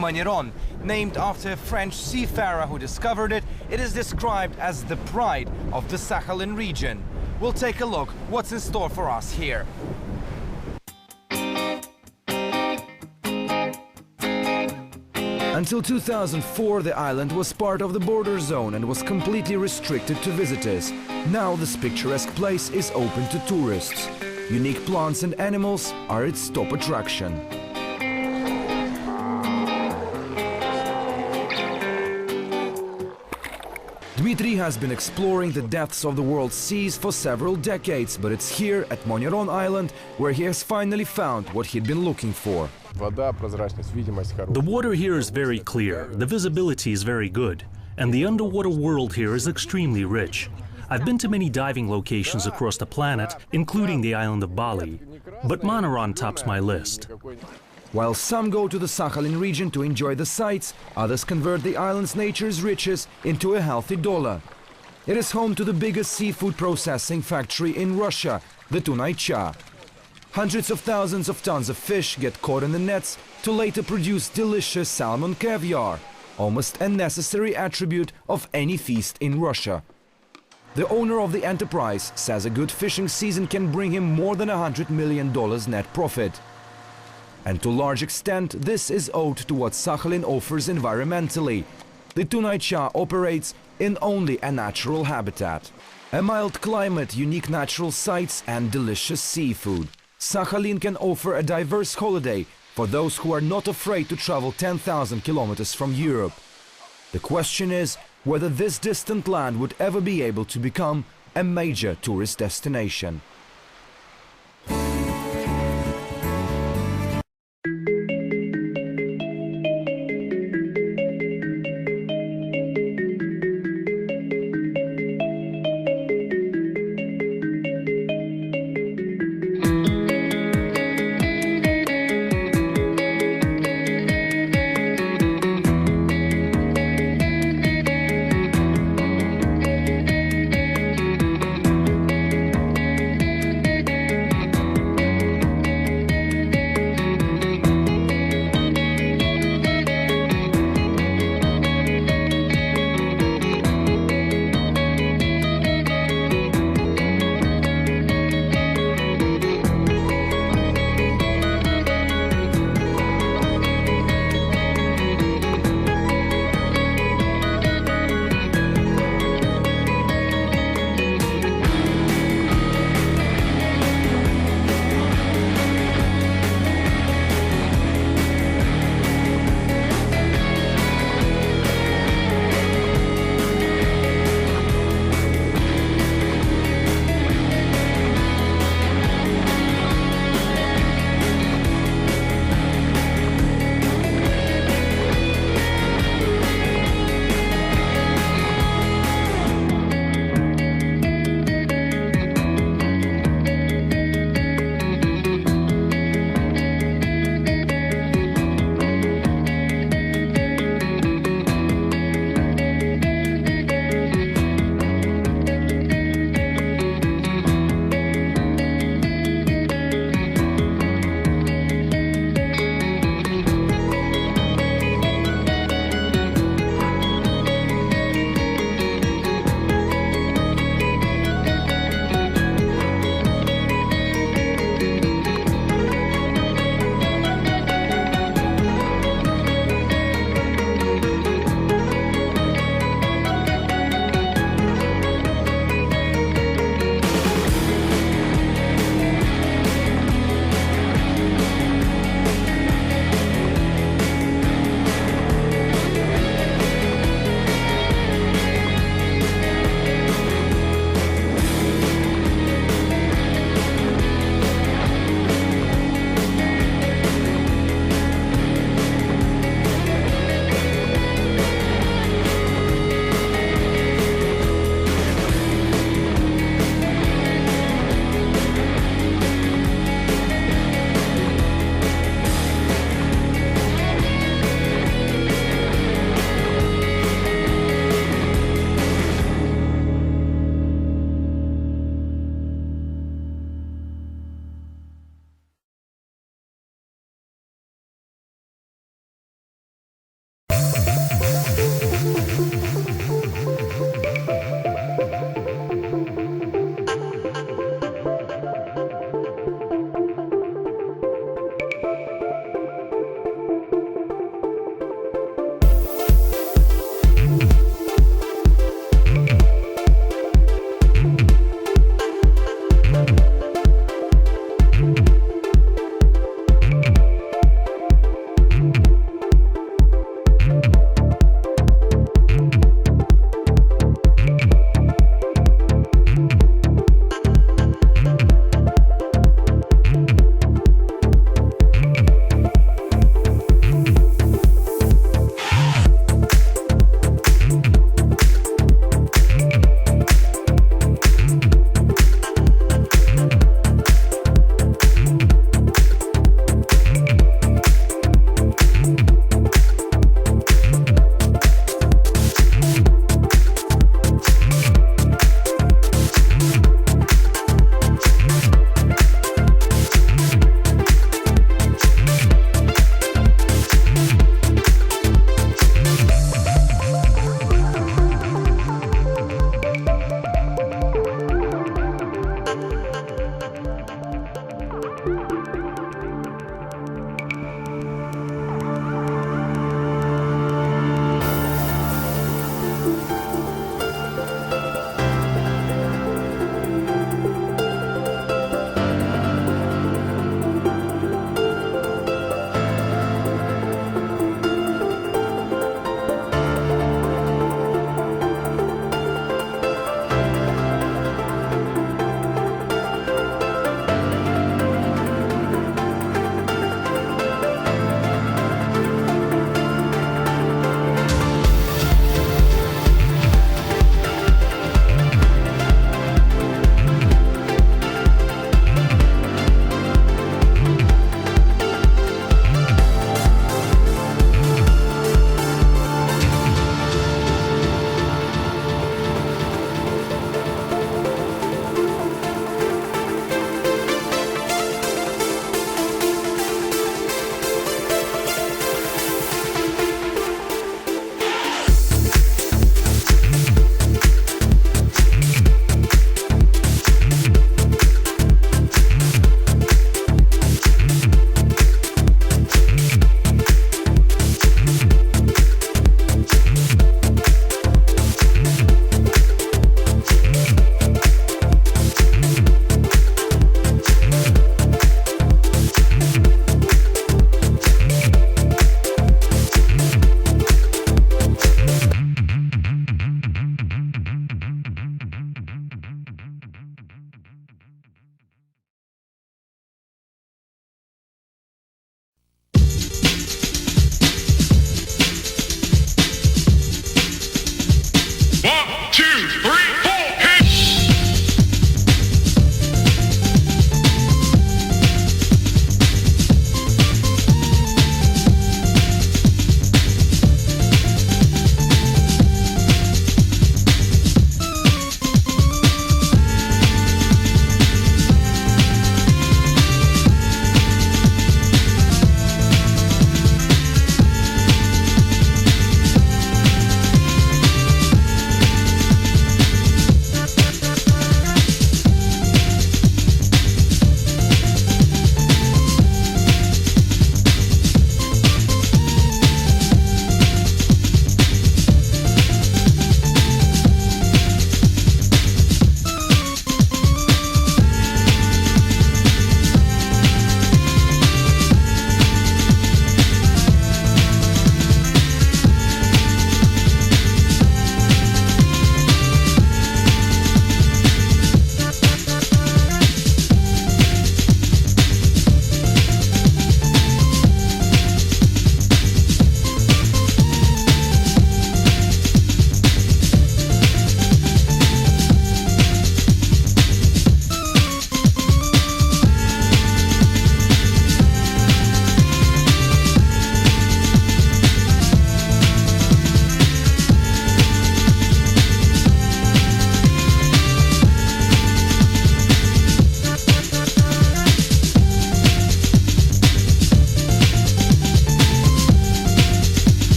Magneron, named after a French seafarer who discovered it, it is described as the pride of the Sakhalin region. We'll take a look what's in store for us here. Until 2004, the island was part of the border zone and was completely restricted to visitors. Now this picturesque place is open to tourists. Unique plants and animals are its top attraction. Dmitry has been exploring the depths of the world's seas for several decades, but it's here at Magneron Island where he has finally found what he'd been looking for. The water here is very clear, the visibility is very good, and the underwater world here is extremely rich. I've been to many diving locations across the planet, including the island of Bali, but Magneron tops my list. While some go to the Sakhalin region to enjoy the sights, others convert the island's nature's riches into a healthy dollar. It is home to the biggest seafood processing factory in Russia, the Tunai-Cha. Hundreds of thousands of tons of fish get caught in the nets to later produce delicious salmon caviar, almost a necessary attribute of any feast in Russia. The owner of the enterprise says a good fishing season can bring him more than $100 million net profit. And to a large extent, this is owed to what Sakhalin offers environmentally. The Tunai-Cha operates in only a natural habitat. A mild climate, unique natural sights and delicious seafood. Sakhalin can offer a diverse holiday for those who are not afraid to travel 10,000 kilometers from Europe. The question is whether this distant land would ever be able to become a major tourist destination.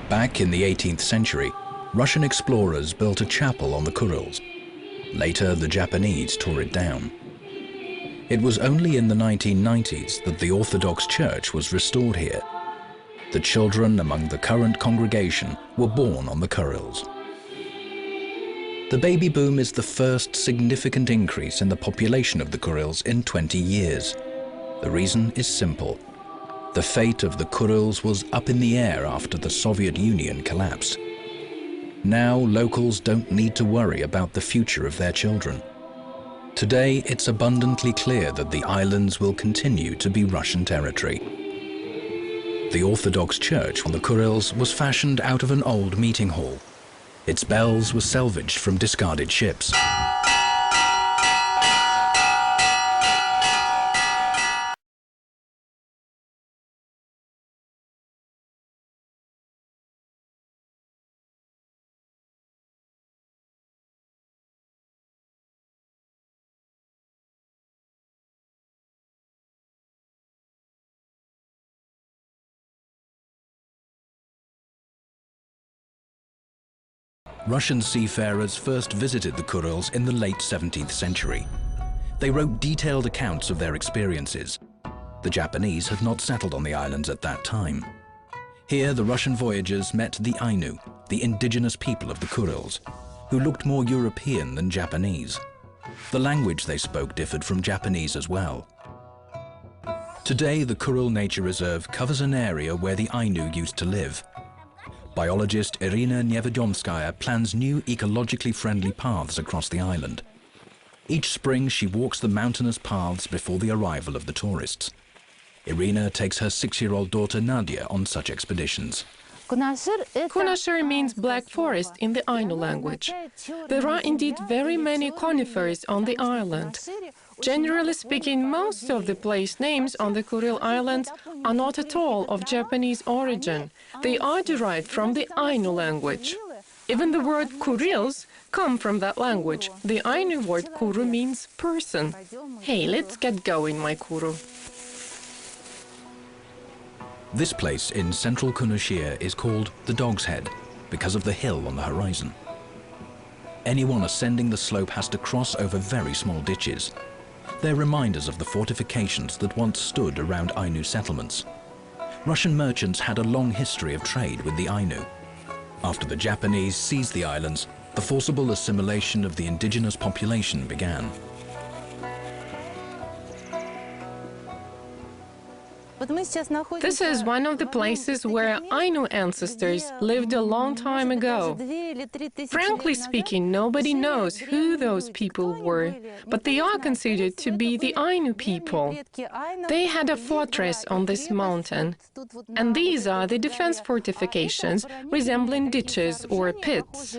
Back in the 18th century, Russian explorers built a chapel on the Kurils. Later, the Japanese tore it down. It was only in the 1990s that the Orthodox Church was restored here. The children among the current congregation were born on the Kurils. The baby boom is the first significant increase in the population of the Kurils in 20 years. The reason is simple. The fate of the Kurils was up in the air after the Soviet Union collapsed. Now locals don't need to worry about the future of their children. Today it's abundantly clear that the islands will continue to be Russian territory. The Orthodox Church on the Kurils was fashioned out of an old meeting hall. Its bells were salvaged from discarded ships. Russian seafarers first visited the Kurils in the late 17th century. They wrote detailed accounts of their experiences. The Japanese had not settled on the islands at that time. Here, the Russian voyagers met the Ainu, the indigenous people of the Kurils, who looked more European than Japanese. The language they spoke differed from Japanese as well. Today, the Kuril Nature Reserve covers an area where the Ainu used to live. Biologist Irina Nevedomskaya plans new ecologically friendly paths across the island. Each spring she walks the mountainous paths before the arrival of the tourists. Irina takes her 6-year-old daughter Nadia on such expeditions. Conifers means black forest in the Ainu language. There are indeed very many conifers on the island. Generally speaking, most of the place names on the Kuril Islands are not at all of Japanese origin. They are derived from the Ainu language. Even the word Kurils come from that language. The Ainu word kuru means person. Hey, let's get going, my kuru. This place in central Kunashir is called the Dog's Head because of the hill on the horizon. Anyone ascending the slope has to cross over very small ditches. They're reminders of the fortifications that once stood around Ainu settlements. Russian merchants had a long history of trade with the Ainu. After the Japanese seized the islands, the forcible assimilation of the indigenous population began. This is one of the places where Ainu ancestors lived a long time ago. Frankly speaking, nobody knows who those people were, but they are considered to be the Ainu people. They had a fortress on this mountain, and these are the defense fortifications resembling ditches or pits.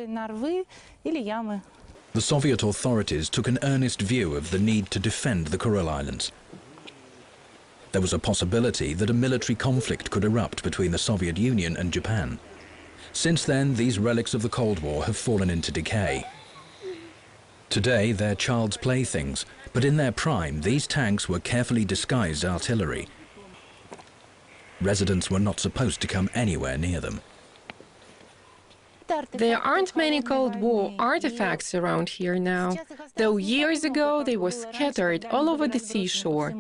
The Soviet authorities took an earnest view of the need to defend the Kuril Islands. There was a possibility that a military conflict could erupt between the Soviet Union and Japan. Since then, these relics of the Cold War have fallen into decay. Today, they're child's playthings, but in their prime, these tanks were carefully disguised artillery, Residents were not supposed to come anywhere near them. There aren't many Cold War artifacts around here now, though years ago they were scattered all over the seashore.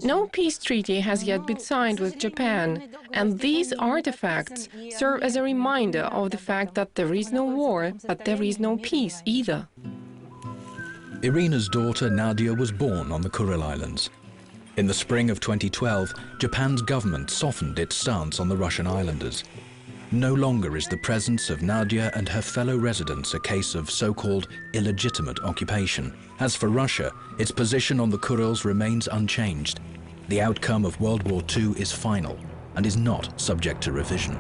No peace treaty has yet been signed with Japan, and these artifacts serve as a reminder of the fact that there is no war, but there is no peace either. Irina's daughter Nadia was born on the Kuril Islands. In the spring of 2012, Japan's government softened its stance on the Russian islanders. No longer is the presence of Nadia and her fellow residents a case of so-called illegitimate occupation. As for Russia, its position on the Kurils remains unchanged. The outcome of World War II is final and is not subject to revision.